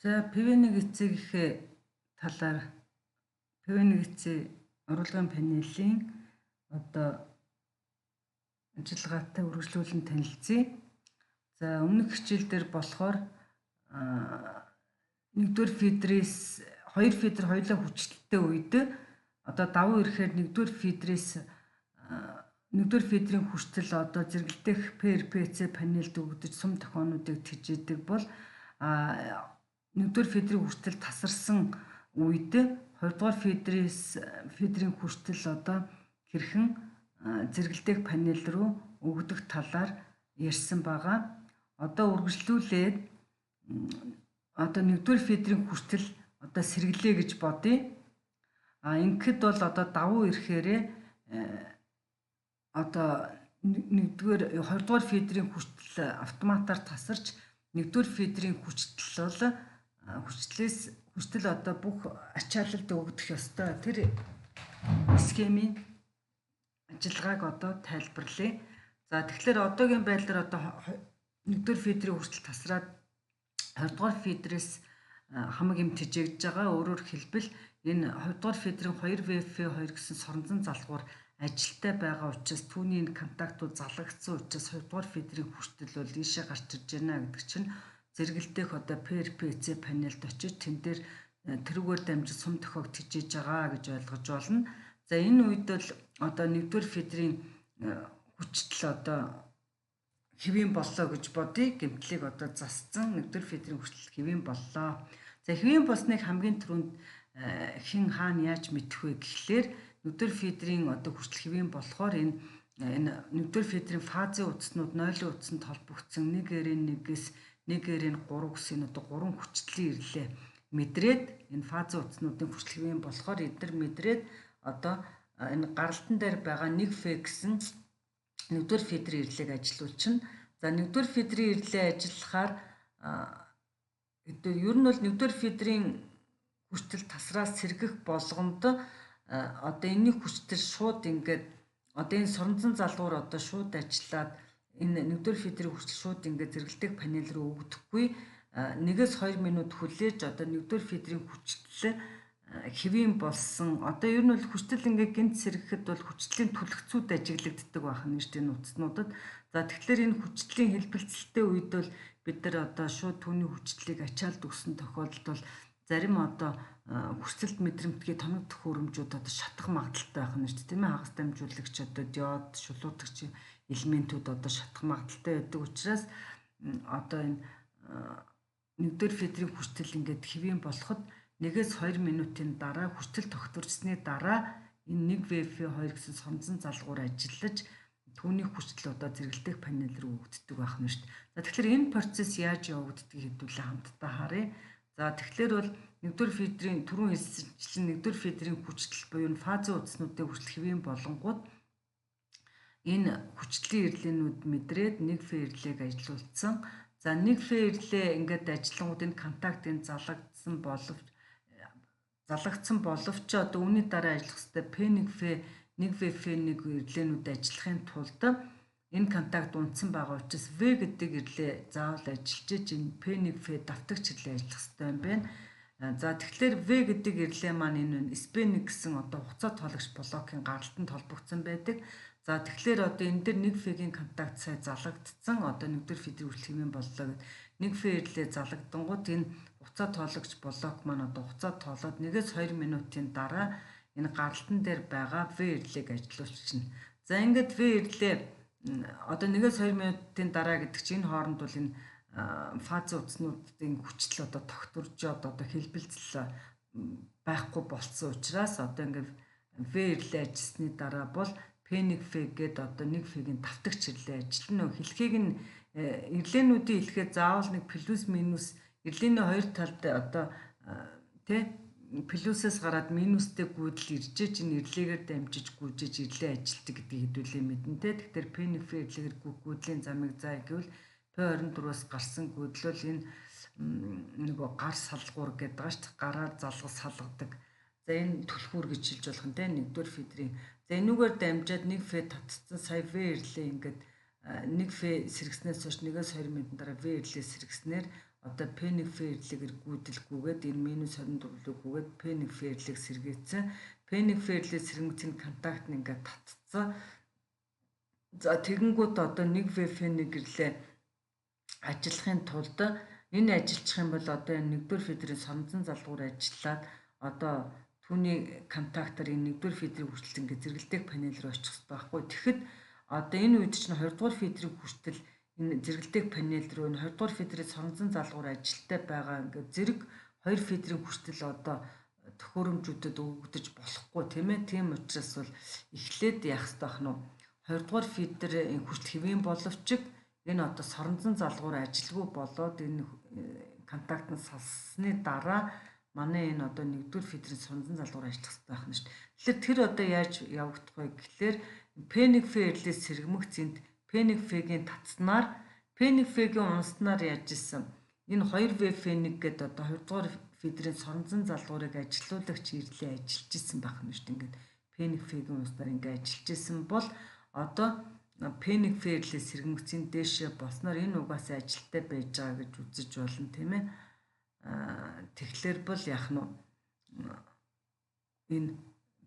За ПV1 эцэг талаар ПV1 эцэг оруулгын панелийн одоо ажиллагаатай үргэлжлүүлэн танилцъя. За өмнөх хичээл дээр болохоор 1-р фидрээс 2 фидер хоёулаа хүчтэй үед одоо давуу ирэхээр 1-р фидрээс 1-р фидрийн хүчтэл одоо зэрэглэдэх PRPC панелд өгдөж сум тохионуудыг тэжээдэг бол 1-р фидрийн хүчтэл тасарсан үед 2-р фидрийн хүчтэл одоо хэрхэн зэрэглэдэх панел руу өгдөг талаар ярьсан байгаа. Одоо үргэлжлүүлээд одоо 1-р фидрийн хүчтэл одоо сэргэлээ гэж бодъё. Ингээд бол одоо давуу ирэхээр одоо 2-р фидрийн хүчтэл автоматар тасарч 1-р фидрийн хүчтэл бол хүчтэл одоо бүх ачаалалд өгдөх ёстой. Тэр схемийн ажиллагааг одоо тайлбарлая. За тэгэхээр одоогийн байдлаар одоо 1-р фидрийн хүчтэл тасраад 2-р фидрээс хамаг юм тэжээгдэж байгаа. Өөрөөр хэлбэл энэ 2-р фидрийн 2VF2 гэсэн соронзон залгуур ажилтай байгаа учраас түүний энэ контактууд залгагдсан учраас 2-р фидрийн хүчтэл бол ийшээ гарч ирж байна гэдэг чинь зэрэгэлдэх одоо PRPC панелд очиж тэн дээр тэрүүгээр дамжиж сум тохиог тэжээж байгаа гэж ойлгож болно. За энэ үед бол одоо 1-р фидрийн хүчтэл одоо хэвийн боллоо гэж бодъё. Гэмтлийг одоо засцсан 1-р фидрийн хүчтэл хэвийн боллоо. За хэвийн болсныг хамгийн түрүүнд хэн хаана яаж мэдэх вэ гэхлээр 1-р фидрийн одоо хүчтэл хэвийн болохоор энэ 1-р фидрийн фазын утаснууд нойлын утасанд холбогдсон 1R1-ээс 1R3 гэсэн одоо 3 хүчтлийн ирлээ мэдрээд энэ фазын утаснуудын хүчтэл хэвийн болохоор эдгээр мэдрээд одоо энэ гаралтан дээр байгаа 1F гэсэн 1-р фидрийн ирлийг ажилуулчихна. За 1-р фидрийн ирлээ ажиллахаар ер нь бол 1-р фидрийн хүчтэл тасраас сэргэх болгонд одоо энэний хүчтэл шууд ингээд одоо энэ соронзон залгуур одоо шууд ажиллаад энэ 1-р фидрийн хүчтэл шууд ингээд зэрэглэдэх панел руу өгдөхгүй 1-2 минут хүлээж одоо 1-р фидрийн хүчтэл хэвийн болсон. Одоо ер нь бол хүчтэл ингээд гинт сэргэхэд бол хүчтлийн түлхцүүд ажиглагддаг байх нь шүү дээ нууцнуудад. За тэгэхээр энэ хүчтлийн хэлбэлцэлтэй үед бол бид нар одоо шууд түүний хүчтлийг ачаалд өгсөн тохиолдолд бол зарим одоо хүчтэлд мэдрэмтгий тоног төхөөрөмжүүд одоо шатах магадaltaй байх нь шүү дээ тийм ээ. Хагас дамжуулагч одоо диод шулуутагч элементүүд одоо шатах магадaltaй байдаг учраас одоо энэ 1-р фидрийн хүчтэл ингээд хэвийн болоход 1-2 минутын дараа хүчтэл тогтворчсны дараа энэ 1VF2 гэсэн соронзон залгуур ажиллаж түүний хүчтэл одоо зэрэглэдэх панел руу өгддөг байх нь шүү дээ. За тэгэхээр энэ процесс яаж явагддгийг хэдүүлээ хамтдаа харъя. За тэгэхээр бол 1-р фидрийн түрүүн хэлсэнчлэн 1-р фидрийн хүчтэл буюу энэ фазын утаснуудын хүчтэл хэвийн болонгууд энэ хүчтлийн ирлэнүүд мэдрээд 1F ирлийг ажилуулсан. За 1F ирлээ ингээд ажиллангууд энэ контактын залгагдсан боловч одоо үүний дараа ажиллах хэвээр P1F 1VF1 ирлэнүүд ажиллахын тулд энэ контакт унтсан байгаа учраас V гэдэг ирлээ заавал ажиллаж энэ P1F давтагч ирлээ ажиллах хэрэгтэй юм байна. За тэгэхээр V гэдэг ирлээ маань энэ SP1 гэсэн одоо хугацаа тоологч блокийн гаралтанд холбогдсон байдаг. За тэгэхээр одоо энэ дээр 1F-ийн контакт сая залгагдсан. Одоо 1-р фидрийн хүчтэл хэвийн боллоо гэд 1F ирлээ залгадангууд энэ хугацаа тоологч блок маань одоо хугацаа тоолоод 1-2 минутын дараа энэ гаралтан дээр байгаа V ирлийг ажилуулчихна. За ингээд V ирлээ одоо 1-2 минутын дараа гэдэг чинь энэ хооронд бол энэ фазын утаснуудын хүчтэл одоо тогтворжоод одоо хэлбэлцэл байхгүй болцсон учраас одоо ингээд V ирлээ ажилласны дараа бол P1F гээд одоо 1F-ийн давтагч ирлээ ажиллана. Хэлхийг нь ирлэнүүдийн хэлэхэд заавал нэг плюс минус ирлений хоёр талд одоо плюсээс гараад минустэй гүйдэл иржээж энэ ирлээгээр дамжиж гүйжиж ирлээ ажилтдаг гэдгийг хэдүүлээ мэднэ те. Тэгэхээр P1F ирлээгээр гүйдлийн замыг заа гэвэл P24-аас гарсан гүйдэл бол энэ нөгөө гар салгуур гэдэг байгаа шүү дээ. Гараар залгал салгадаг. За энэ түлхүүр гэж хэлж болох нь те 1-р фидрийн. За энүүгээр дамжаад 1F татцсан сая V ирлээ ингээд 1F сэргснээс хойш 1-2 минутын дараа V ирлээ сэргснээр одоо P1F ирлэг эргүүлэлгүйгээд энэ минус 24-лгүйгээд P1F ирлэг сэргээцэн. P1F ирлэг сэргэмцэн контакт нь ингээд татцсан. За тэгэнгүүт одоо 1VF1 гэрлээ ажиллахын тулд энэ ажиллах юм бол одоо энэ 1-р фидрийн соронзон залгуур ажиллаад одоо түүний контактор энэ 1-р фидрийг хүртэл ингээд зэрэгэлдэх панел руу очих хэрэгтэй байхгүй. Тэгэхэд одоо энэ үед чинь 20-р фидрийг хүртэл энэ зэрэгэлдэх панел руу энэ 20-р фидрийн соронзон залгуур ажилттай байгаа ингээд зэрэг 2 фидрийн хүртэл одоо төхөөрөмжүүдэд өгөгдөж болохгүй тийм ээ. Тийм учраас бол эхлээд яах хэрэгтэй ах нь 2-р фидер энэ хүртэл хэвэн боловч энэ одоо соронзон залгуур ажилгүй болоод энэ контакт нь салсны дараа манай энэ одоо 1-р фидрийн соронзон залгуур ажиллах хэрэгтэй байх нь шүү дээ. Тэгэхээр тэр одоо яаж явагдах вэ гэхлээр P1F ирлээс сэргэмэх зэнд P1F-ийн татснаар P1F-ийн унснаар яаж исэн энэ 2VF1 гэдэг одоо 2-р фидрийн соронзон залгуурыг ажилуулагч ирлээ ажиллаж исэн байх нь шүү дээ. Ингээд P1F-ийн унснаар ингээд ажиллаж исэн бол одоо P1F ирлээс сэргэмэгцийн дээшээ болсноор энэ угаасаа ажилттай байж байгаа гэж үзэж болно тийм ээ. Тэгэхээр бол яах нь энэ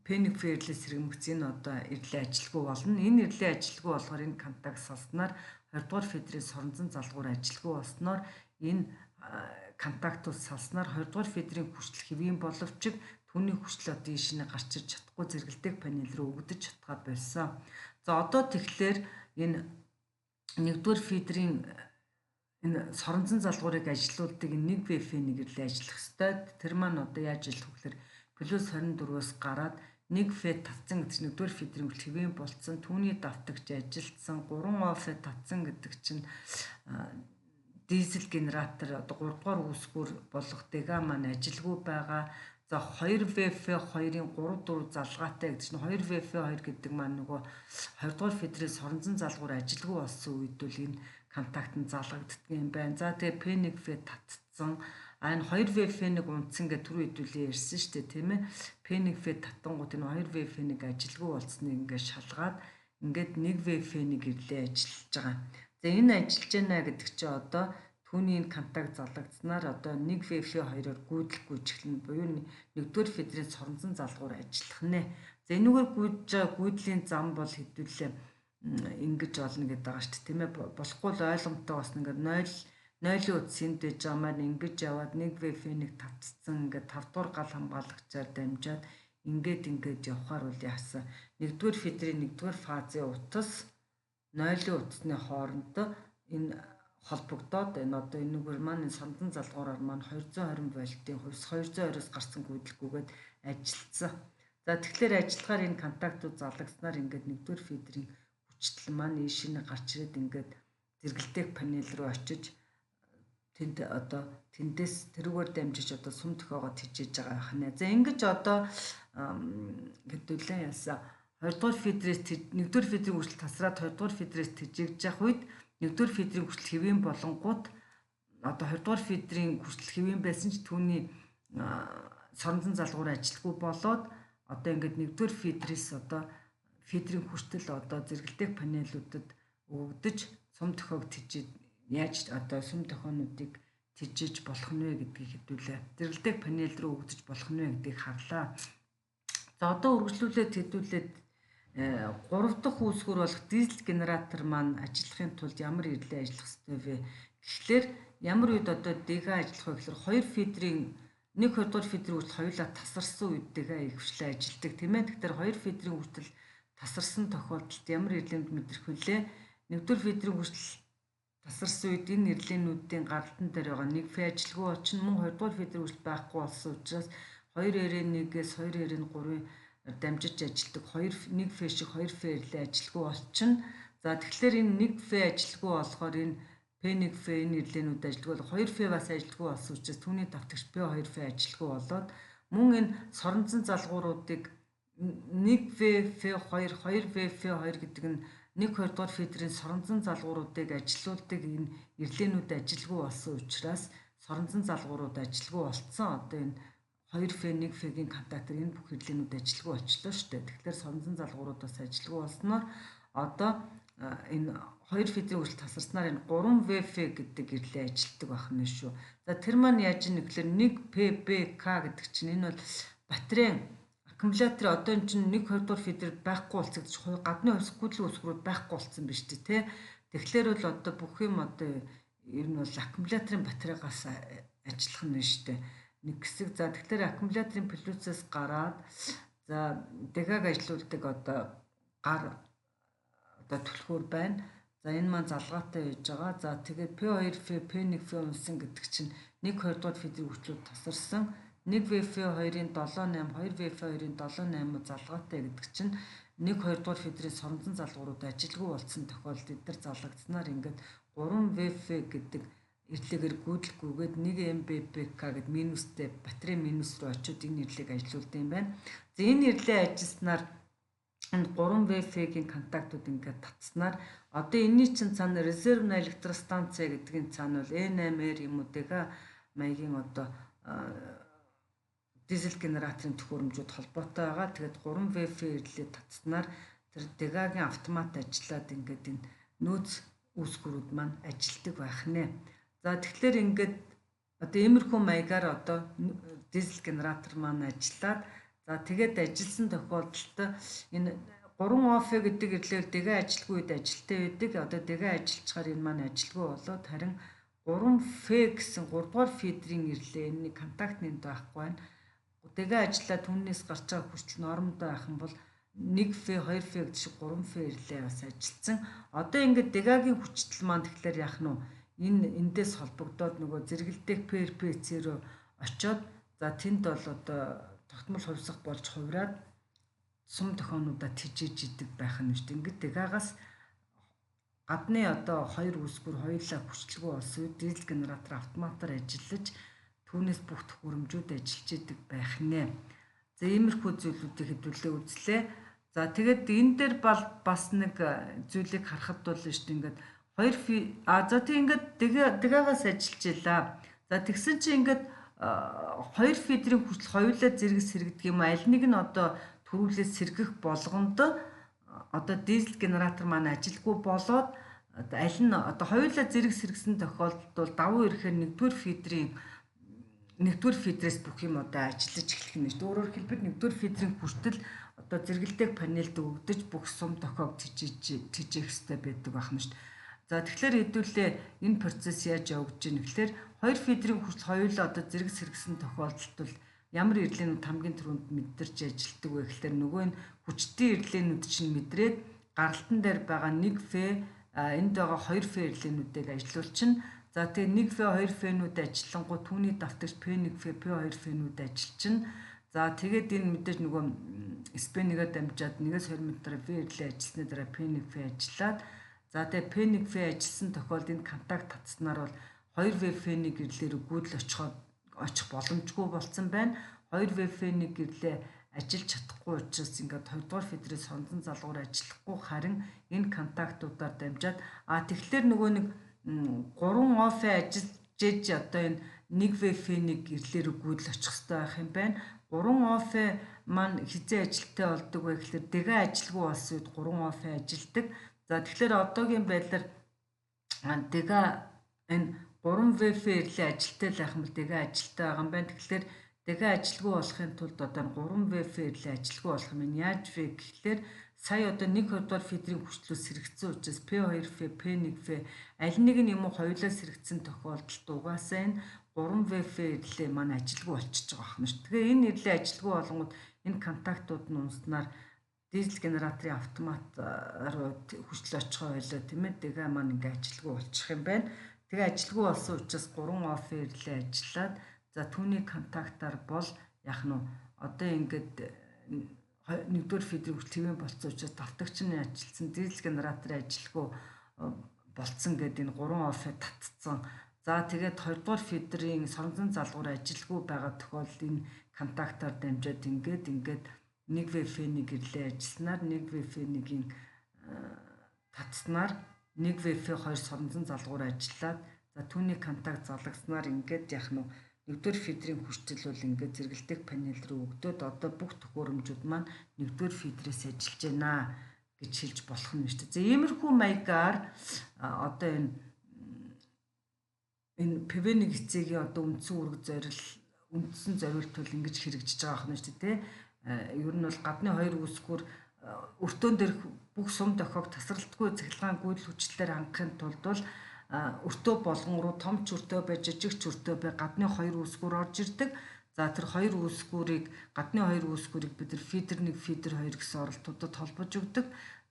P1F ирлээс сэргэмэгцийн одоо ирлээ ажилгүй болно. Энэ ирлээ ажилгүй болохоор энэ контакт салснаар 20-р фидрийн соронзон залгуур ажилгүй болсноор энэ контактууд салснаар 20-р фидрийн хүчил хэвийн боловч түүний хүчил одоо ийшээ гарч ирж чадахгүй зэрэгэлдэх панел руу өгдөж чадгаа байсан. За одоо тэгэхээр энэ 1-р фидрийн энэ соронзон залгуурыг ажилуулдаг 1VF1 гэрлээ ажиллах ёстой. Тэр маань одоо яаж ажиллах вэ гэхээр +24-өөс гараад 1V татсан гэдэг чинь 1-р фидрийн хүчил хэвийн болцсон. Түүний давтагч ажилтсан 3OF татсан гэдэг чинь дизель генератор одоо 3-дугаар үүсгүүр болох дега маань ажилгүй байгаа. За 2VF2-ын 3-4 залгаатай гэдэг чинь 2VF2 гэдэг маань нөгөө 20-р фидрийн соронзон залгуур ажилгүй болсон үед бол энэ контакт нь залгагддаг юм байна. За тэгээ P1F татцсан. Энэ 2VF1 унтсан гэдэг түр хэдүүлээ ярьсан шүү дээ тийм ээ. P1F татангууд энэ 2VF1 ажилгүй болсныг ингээд шалгаад ингээд 1VF1 ирлээ ажиллаж байгаа. За энэ ажиллаж байна гэдэг чинь одоо түүний энэ контакт залгагдсанаар одоо 1VF2-оор гүйдлэхгүй чихлэн буюу 1-р фидрийн соронзон залгуур ажиллах нэ. За энэгээр гүйдэж байгаа гүйдлийн зам бол хэдүүлээ ингэж болно гэдэг байгаа шүү дээ тийм ээ. Болохгүй л ойлгомжтой бас ингээд 0-ийн утсанд дэж байгаа маань ингэж яваад 1VF1 татцсан ингээд 5 дугаар гал хамгаалагчаар дамжаад ингээд явхаар бол яасан 1-р фидрийн 1-р фазын утас 0-ийн утасны хооронд энэ холбогдоод энэ одоо энэгээр маань соронзон залгуураар маань 220 вольтын хувьс 220-оос гарсан гүйдлэггүйгээд ажилласан. За тэгэхээр ажиллахаар энэ контактууд залгагснаар ингээд 1-р фидрийн хүчтэл маань ийшээ гарч ирээд ингээд зэрэгэлдэх панел руу очиж тэнд одоо тэндээс тэрүүгээр дамжиж одоо сүм төхөөгөө тижээж байгаа байх нэ. За ингэж одоо хэдүүлээ яасан 2-р фидрээс 1-р фидрийн хүчил тасраад 2-р фидрээс тижээж явах үед 1-р фидрийн хүчил хэвийн болонгууд одоо 2-р фидрийн хүчил хэвийн байсан ч түүний соронзон залгуур ажилтгүй болоод одоо ингээд 1-р фидрээс одоо фидрийн хүчил одоо зэрэгэлдэх панелуудад өгөгдөж сум төхөөг тижээд яаж одоо сум төхөөнүүдийг тижээж болох нь вэ гэдгийг хэдүүлээ. Зэрэгэлдэх панел руу өгдөж болох нь вэ гэдгийг харлаа. За одоо үргэлжлүүлээд хэдүүлээд 3 дахь үүсгүүр болох дизель генератор маань ажиллахын тулд ямар ирлээ ажиллах ёстой вэ? Тэгэхээр ямар үед одоо дэга ажиллах вэ гэхээр 2 фидрийн 1/2 фидрийн хүртэл хоёулаа тасарсан үед дэга ихвчлэн ажилдаг тийм ээ. Тэгэхээр 2 фидрийн хүртэл тасарсан тохиолдолд ямар ирлэмд мэдрэх вүлээ? 1-р фидрийн хүртэл тасарсан үед энэ ирлээнүүдийн гаралтан дээр байгаа 1V ажилгүй очин мөн 2-р фидрийн хүртэл байхгүй болсон учраас 2RN1-ээс 2RN3-ын дамжиж ажилдаг 1V шиг 2V ирлээ ажилгүй болчихно. За тэгэхээр энэ 1V ажилгүй болохоор энэ P1V энэ ирлээнүүд ажилгүй бол 2V бас ажилгүй болсон учраас түүний давтагч P2V ажилгүй болоод мөн энэ соронзон залгууруудыг 1VF2 2VF2 гэдэг нь 1/2 дугаар фидрийн соронзон залгууруудыг ажилуулдаг энэ ирлээнүүд ажилгүй болсон учраас соронзон залгуурууд ажилгүй болцсон. Одоо энэ 2V 1V-ийн контактор энэ бүх ирлээнүүд ажилгүй болчлоо шүү дээ. Тэгэхээр соронзон залгуурууд бас ажилгүй болсноор одоо энэ 2 фидрийн хүчил тасарснаар энэ 3VF гэдэг гэрлээ ажилтдаг байх нь шүү. За тэр маань яаж ийм гэхээр 1PBK гэдэг чинь энэ бол батарейн аккумулятор одоо энэ чинь 1 2 дугаар фидер байхгүй болцогдож гадны хувьсгал үсгрүүд байхгүй болсон биз дээ тий. Тэгэхээр бол одоо бүх юм одоо ер нь бол аккумуляторын батарейгаас ажиллах нь шүү дээ. Нэг хэсэг за тэгэхээр аккумуляторын плюсээс гараад за дэгаг ажилуулдаг одоо гар одоо түлхүүр байна. За энэ маань залгаатай байж байгаа. За тэгээд P2F, P1F унсан гэдэг чинь 1 2 дугаар фидрийн хүчлүүд тасарсан. 1VF2-ын 78, 2VF2-ын 78 залгаатай гэдэг чинь 1 2 дугаар фидрийн соромзон залгуурууд ажилгүй болсон тохиолдолд эдгээр залгагдсанаар ингээд 3VF гэдэг ирлэгээр гүйдэлгүйгээд 1MBPK гэдэг минустэй батарей минус руу очиод энэ ирлийг ажилуулдаг юм байна. За энэ ирлээ ажилласнаар энэ 3VF-ийн контактууд ингээд татснаар одоо энэний чинь цаана резервна электростанци гэдгийн цаана бол N8R юм уу дэга маягийн одоо дизель генераторын төхөөрөмжүүд холбоотой байгаа. Тэгээд 3VF ирлээ татснаар тэр дегагийн автомат ажиллаад ингээд энэ нөөц үүсгэрүүд маань ажилтдаг байх нэ. За тэгэхээр ингээд одоо иймэрхүү маягаар одоо дизель генератор маань ажиллаад за тэгээд ажилласан тохиолдолд энэ 3OF гэдэг ирлээр дэгэ ажилгүй үед ажилттай байдаг. Одоо дэгэ ажиллачаар энэ маань ажилгүй болоод харин 3F гэсэн 3 дугаар фидрийн ирлээ энэ контактны байхгүй байна. Дэгэ ажиллаад түүнээс гарч байгаа хүчил нормтой байх юм бол 1F, 2F гэдэг шиг 3F ирлээ бас ажилтсан. Одоо ингээд дегагийн хүчил маань тэгэхээр яах нь эндээс холбогдоод нөгөө зэрэгэлдэх PRPC рүү очиод за тэнд бол одоо тогтмол хувьсах болж хувраад сум тохионуудаа тижиж идэг байх нь шүү дээ. Ингээд дегагаас гадны одоо хоёр үсгүр хоёулаа хүчлэгөө болсон үед дизель генератор автоматар ажиллаж түүнээс бүх төхөөрөмжүүд ажиллаж идэг байх нэ. За иймэрхүү зүйлүүдийг хэдүүлээ үзлээ. За тэгээд энэ дээр бас нэг зүйлийг харахад бол шүү дээ ингээд 2 за тийм ингээд дэгагаас ажиллаж илаа. За тэгсэн чинь ингээд 2 фидрийн хүчил хоёулаа зэрэгс сэргдэг юм. Аль нэг нь одоо төрүүлээс сэргэх болгонд одоо дизель генератор маань ажилгүй болоод аль нь одоо хоёулаа зэрэг сэргсэн тохиолдолд бол давуу ирэхээр нэгдүгээр фидрээс бүх юм одоо ажиллаж эхлэх нь шүү дээ. Өөрөөр хэлбэл нэгдүгээр фидрийн хүртэл одоо зэрэгэлдэх панелд өгдөж бүх сум тохиог тижээх хэрэгтэй байдаг байх нь шүү дээ. За тэгэхээр хэдүүлээ энэ процесс яаж явагдаж байна гэхээр 2 фидрийн хүчил хоёулаа одоо зэрэг сэргсэн тохиолдолд бол ямар ирлээнүүд хамгийн түрүүнд мэдэрч ажилтдаг вэ гэхээр нөгөө нь хүчтэй ирлээнүүд чинь мэдрээд гаралтан дээр байгаа 1F энд байгаа 2F ирлээнүүдийг ажилуулчихна. За тэгээ 1F 2F-нүүд ажиллангууд түүний давтагч P1F P2F-нүүд ажилчна. За тэгээд энэ мэдээж нөгөө спэнигээ дамжаад 1-2 м V ирлээ ажилласны дараа P1F ажиллаад за тэгээ P1F ажилласан тохиолдолд энэ контакт татснаар бол 2VF-ийн ирлээр гүйдэл очих боломжгүй болсон байна. 2VF-ийн ирлээ ажиллаж чадахгүй учраас ингээд 2 дугаар фидрээс сонзон залгуур ажиллахгүй харин энэ контактуудаар дамжаад тэгэхээр нөгөө нэг 3OF ажиллаж одоо энэ 1VF-ийн ирлээр гүйдэл очих хэрэгтэй байх юм байна. 3OF маань хизээ ажилттай болдог вэ гэхээр дэгэ ажилгүй болсон үед 3OF ажилдаг. За тэгэхээр одоогийн байдлаар дэгэ энэ 3VF ирлээ ажилттай л байх юм бол дэгэ ажилттай байгаа юм байна. Тэгэхээр дэгэ ажилгүй болохын тулд одоо 3VF ирлээ ажилгүй болох юм. Яаж вэ гэхлээр сая одоо 1 2 дугаар фидрийн хүчлээс сэргэгдсэн учраас P2F, P1F аль нэг нь юм уу хоёулаа сэргэгдсэн тохиолдолд угаасаа энэ 3VF ирлээ маань ажилгүй болчихж байгаа юм шүү. Тэгэхээр энэ ирлээ ажилгүй болгонгод энэ контактууд нь унснаар дизель генераторын автомат руу хүчил очихоо байлаа тийм ээ. Дэгэ маань ингээ ажилгүй болчих юм байна. Тэгээ ажилгүй болсон учраас 3OF ирлээ ажиллаад за түүний контактаар бол яах нь одоо ингээд нэгдүгээр фидрийн хүч твэн болсон учраас давтагч нь ажилтсан дизель генераторын ажилгүй болцсон гэдэг энэ 3OF татцсан. За тэгээд 2 дугаар фидрийн соромзон залгуур ажилгүй байгаа тохиолдолд энэ контактаар дамжаад ингээд 1VF-ийн ирлээ ажилласнаар 1VF-ийн татснаар 1VF2 соромзон залгуур ажиллаад за түүний контакт залгагснаар ингээд яах нь нэгдүгээр фидрийн хүчтэй бол ингээд зэрэгэлдэх панел руу өгдөөд одоо бүх төхөөрөмжүүд маань нэгдүгээр фидрээс ажиллаж байна гэж хэлж болох нь шүү дээ. За иймэрхүү маягаар одоо энэ ПВ1 эцгийн одоо үндсэн зорилт бол ингэж хэрэгжиж байгаа юм шүү дээ. Ер нь бол гадны хоёр үүсгүүр өртөөн дээрх бүх сум дохиог тасралтгүй цахилгаан гүйдэл хүчлээр хангахын тулд бол өртөө болгон руу том ч өртөө бай, жижиг ч өртөө бай гадны хоёр үүсгүүр орж ирдэг. За тэр хоёр үүсгүүрийг гадны хоёр үүсгүүрийг бид нар фидер 1, фидер 2 гэсэн оролтуудад холбож өгдөг.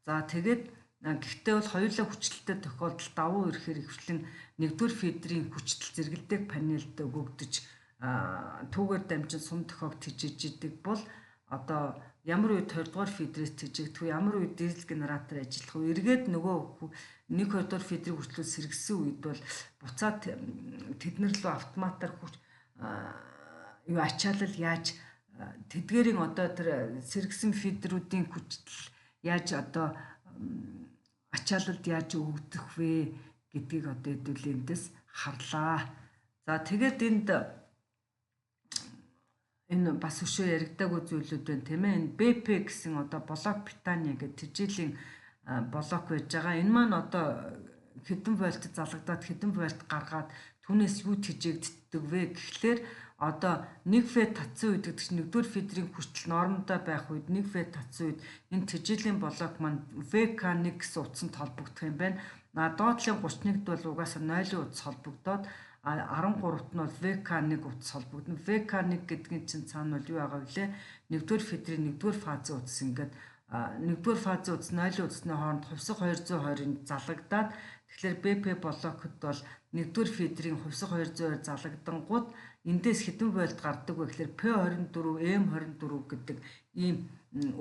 За тэгээд гэхдээ бол хоёулаа хүчлэлтэй тохиолдолд давуу ирэхээр ихвчлэн нэгдүгээр фидрийн хүчтэл зэрэгэлдэг панелд өгөгдөж түүгээр дамжин сум дохиог тижиж идэг бол одоо ямар үед 2 дугаар фидрээс тижигдэх вэ? Ямар үед дизель генератор ажиллах вэ? Эргээд нөгөө 1 2 дугаар фидрийг хүчлүүл сэргсэн үед бол буцаад тэднэр лөө автоматар ачаалал яаж тэдгэрийн одоо тэр сэргсэн фидрүүдийн хүчтэл яаж одоо ачаалалд яаж өгөгдөх вэ гэдгийг одоо хэдүүлээ эндээс харлаа. За тэгээд энэ бас өшөө яригдаагүй зүйлүүд байна тийм ээ. Энэ BP гэсэн одоо блок питания гэдэг тэжээлийн блок байж байгаа. Энэ маань одоо хэдэн вольт залгадаад хэдэн вольт гаргаад түүнээс юу тэжээгддэг вэ гэхлээр одоо 1 В татсан үед гэдэг чинь нэгдүгээр фидрийн хүчил нормтой байх үед 1 В татсан үед энэ тэжээлийн блок маань VK1 гэсэн утсанд холбогдох юм байна. Доотлын 31-д бол угаасаа 0-ийн утас холбогдоод 13-т нь бол VK1 утас холбогдно. VK1 гэдгийн чинь цаана бол юу байгаа вэ? Нэгдүгээр фидрийн нэгдүгээр фазын утас ингээд нэгдүгээр фазын утас 0-ийн утасны хооронд хувьсах 220-ын залагдаад тэгэхээр BP блокод бол нэгдүгээр фидрийн хувьсах 220 залагдангууд эндээс хэдэн вольт гардаг вэ гэхээр P24, M24 гэдэг ийм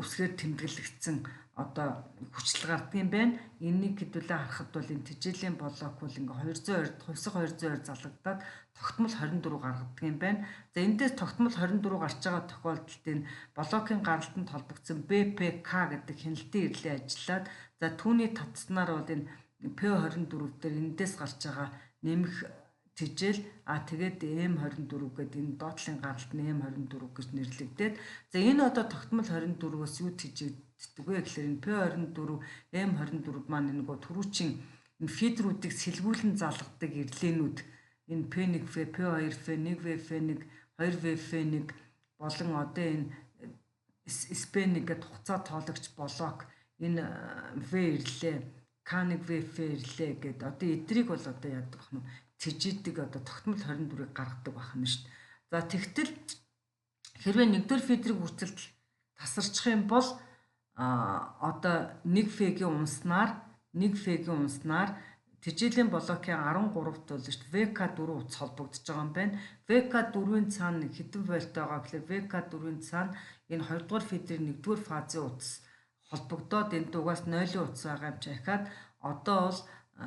үсгээр тэмдэглэгдсэн одоо хүчил гардаг юм байна. Энийг хэдүүлээ харахад бол энэ тэжээлийн блок бол ингээ 220 хувьсах 220 залагдаад тогтмол 24 гаргадаг юм байна. За эндээс тогтмол 24 гарч байгаа тохиолдолд энэ блокийн гаралтанд холбогдсон BPK гэдэг хяналтын ирлээ ажиллаад за түүний татснаар бол энэ P24 дээр эндээс гарч байгаа нэмэх тэжээл тэгээд M24 гэдэг энэ доотлын гаралт нь M24 гэж нэрлэгдээд за энэ одоо тогтмол 24-өөс юу тэжээгддэг вэ гэхээр энэ P24 M24 маань нөгөө түрүүчийн энэ фидрүүдийг сэлгүүлэн залгадаг ирлээнүүд энэ P1 В, P2 В, 1 В, F1, 2 В, F1 болон одоо энэ SP1 гэдэг хугацаа тоолагч блок энэ В ирлээ K1 В, F ирлээ гэдэг одоо эдрийг бол одоо яадаг бах нь тэжээдэг одоо тогтмол 24-ийг гаргадаг байх нь шүү дээ. За тэгтэл хэрвээ нэгдүгээр фидрийг хүртэл тасарчих юм бол одоо 1 фегийн унснаар тэжээлийн блокийн 13-т бол шүү дээ VK4 утас холбогдож байгаа юм байна. VK4-ийн цаана хэдэн вольт байгаа гэхээр VK4-ийн цаана энэ 2 дугаар фидрийн 1-р фазын утас холбогдоод энэ дугаас 0-ийн утас байгаа юм чахаад одоо бол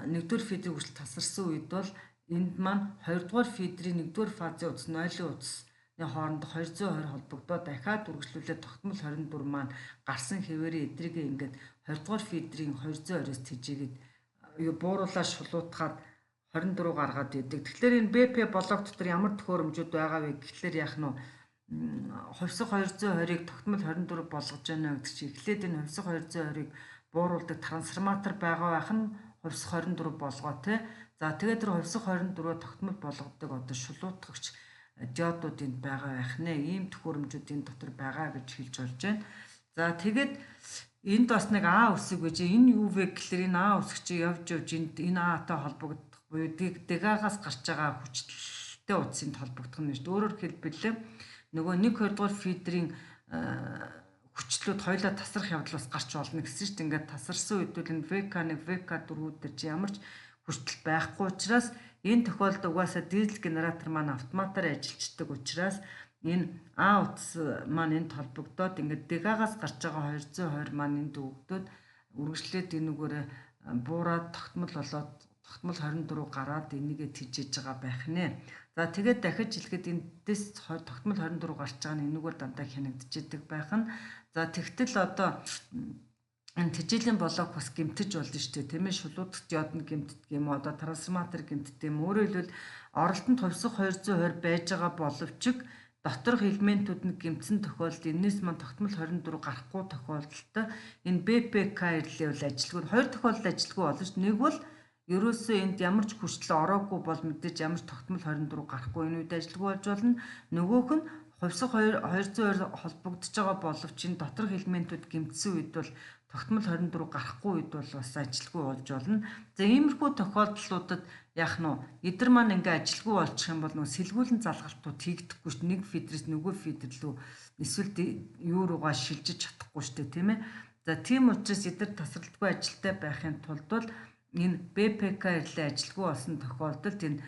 1-р фидрийг хүртэл тасарсан үед бол энд маань 2 дугаар фидрийн 1-р фазын утас 0-ийн утасны хоорондох 220 холбогдоод дахиад үргэлжлүүлээд тогтмол 24 маань гарсан хэвээрээ эдрийгээ ингээд 20 дугаар фидрийн 220-оос тэжээгээд бууруулаад шулуутгаад 24 гаргаад идэг. Тэгэхээр энэ BP блок дотор ямар төхөөрөмжүүд байгаа вэ гэхлээр яах нь хувьсах 220-ыг тогтмол 24 болгож байна гэдэг чинь эхлээд энэ хувьсах 220-ыг бууруулдаг трансформатор байгаа байх нь хувьсах 24 болгоо те. За тэгээд тэр хувьсах 24-өө тогтмол болгодог одоо шулуутгагч диодууд энд байгаа байх нэ. Ийм төхөөрөмжүүд энэ дотор байгаа гэж хэлж болж байна. За тэгээд энд бас нэг А үсэг гэж энэ юу вэ гэхээр энэ А үсэг чи явж энэ Атай холбогдох буюу дегагаас гарч байгаа хүчтэй утсанд холбогдох нь шүү дээ. Өөрөөр хэлбэл нөгөө 1 2 дугаар фидрийн хүчлүүд хоёлаа тасрах явдал бас гарч болно гэсэн чинь ингээд тасарсан үед бол энэ VK1, VK4 дээр чи ямар ч хүчтэй байхгүй учраас энэ тохиолдолд угаасаа дизель генератор маань автоматар ажиллаждаг учраас энэ А утас маань энд холбогдоод ингээд дегагаас гарч байгаа 220 маань энд өгдөөд үргэлжлээд энэгээр буураад тогтмол болоод тогтмол 24 гараад энийгээ тижээж байгаа байх нэ. За тэгээд дахиж хэлэхэд эндээс тогтмол 24 гарч байгаа нь энэгээр дандаа хянагдчихэдэг байх нь. За тэгтэл одоо энэ тэжээлийн блок бас гэмтэж болно шүү дээ. Тийм ээ шулуудах диод нь гэмтдэг юм одоо трансформатор гэмтдэг юм. Өөрөөр хэлбэл оролтонд хувьсах 220 байж байгаа боловч доторх элементүүд нь гэмтсэн тохиолдолд энэс маань тогтмол 24 гарахгүй тохиолдолд энэ БПК ирлээ бол ажилгүй. Хоёр тохиолдолд ажилгүй болно шүү дээ. Нэг бол ерөөсөө энд ямар ч хүчтэй ороогүй бол мэдээж ямар ч тогтмол 24 гарахгүй энэ үед ажилгүй болж болно. Нөгөөх нь хувьсах 202 холбогдож байгаа боловч энэ доторх элементүүд гэмтсэн үед бол тогтмол 24 гарахгүй үед бол бас ажилгүй болж болно. За иймэрхүү тохиолдлуудад яах нь эдэр маань ингээ ажилгүй болчих юм бол нөгөө сэлгүүлэн залгалтууд хийгдэхгүй шүү дээ. Нэг фидрээс нөгөө фидер рүү эсвэл юу руугаа шилжиж чадахгүй шүү дээ, тийм ээ. За тийм учраас эдэр тасралтгүй ажилтай байхын тулд бол энэ БПК ирлээ ажилгүй болсон тохиолдолд энэ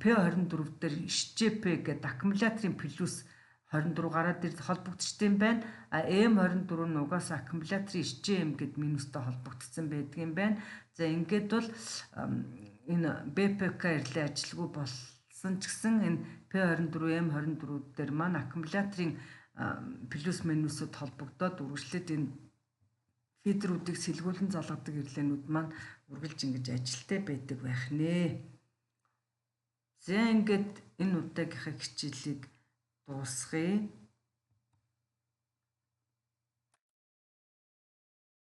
P24 дээр СЖП гэдэг аккумуляторын плюс 24 гараад ир холбогдчихдээ байна. А M24 нь угаасаа аккумуляторын SJM гэд минустай холбогдсон байдаг юм байна. За ингээд бол энэ БПК ирлээ ажилгүй болсон ч гэсэн энэ P24 M24 дээр маань аккумуляторын плюс минусуд холбогдоод үргэлжлээд энэ фидерүүдийг сэлгүүлэн залгадаг ирлээнүүд маань үргэлж ингэж ажилтай байдаг байх нэ. За ингээд энэ удаагийнхаа хичээлийг дуусгая.